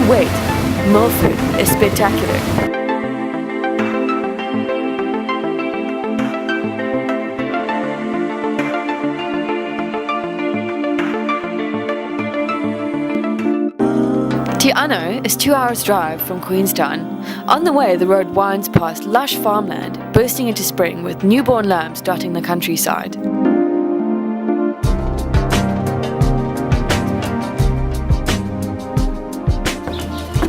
wait, Milford is spectacular. Te Anau is 2 hours drive from Queenstown. On the way, the road winds past lush farmland, bursting into spring with newborn lambs dotting the countryside.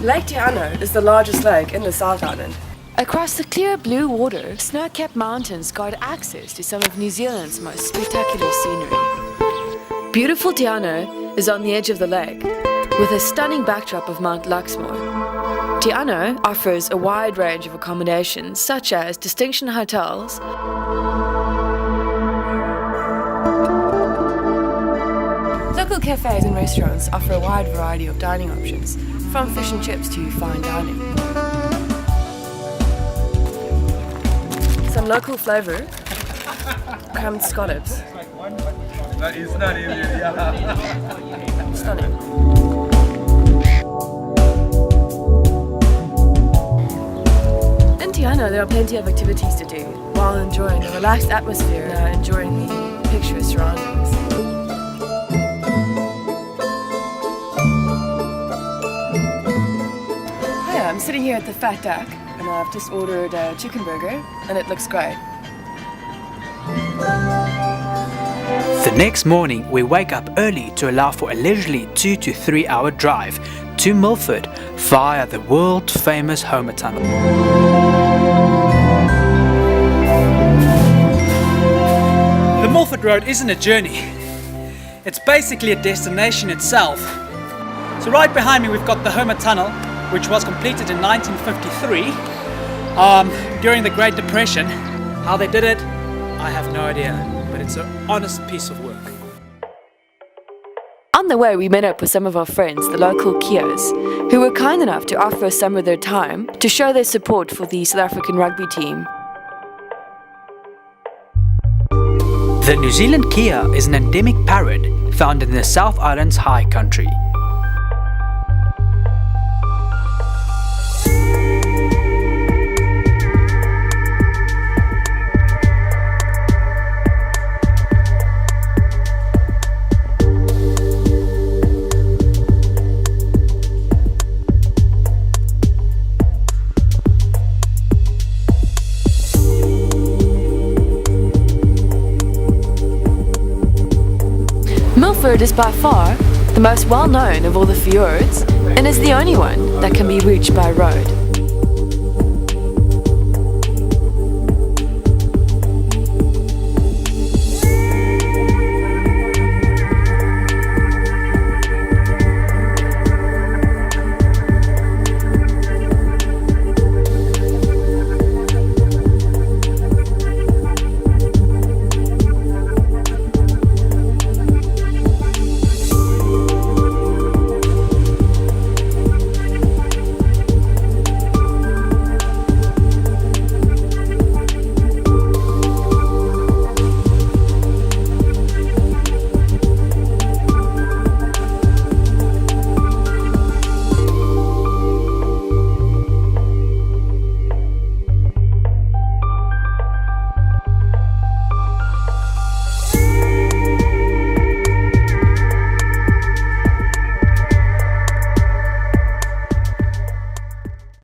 Lake Te Anau is the largest lake in the South Island. Across the clear blue water, snow-capped mountains guard access to some of New Zealand's most spectacular scenery. Beautiful Te Anau is on the edge of the lake, with a stunning backdrop of Mount Luxmore. Te Anau offers a wide range of accommodations, such as distinction hotels, local cafes and restaurants offer a wide variety of dining options, from fish and chips to fine dining. Some local flavour, crammed scallops. Stunning. In Te Anau, there are plenty of activities to do while enjoying the relaxed atmosphere and enjoying the picturesque surroundings. Hi, I'm sitting here at the Fat Duck and I've just ordered a chicken burger and it looks great. The next morning, we wake up early to allow for a leisurely 2 to 3 hour drive to Milford via the world-famous Homer Tunnel. The Milford Road isn't a journey. It's basically a destination itself. So right behind me we've got the Homer Tunnel, which was completed in 1953 during the Great Depression. How they did it, I have no idea, but it's an honest piece of work. On the way, we met up with some of our friends, the local Kias, who were kind enough to offer us some of their time to show their support for the South African rugby team. The New Zealand Kia is an endemic parrot found in the South Island's high country. Milford is by far the most well-known of all the fjords and is the only one that can be reached by road.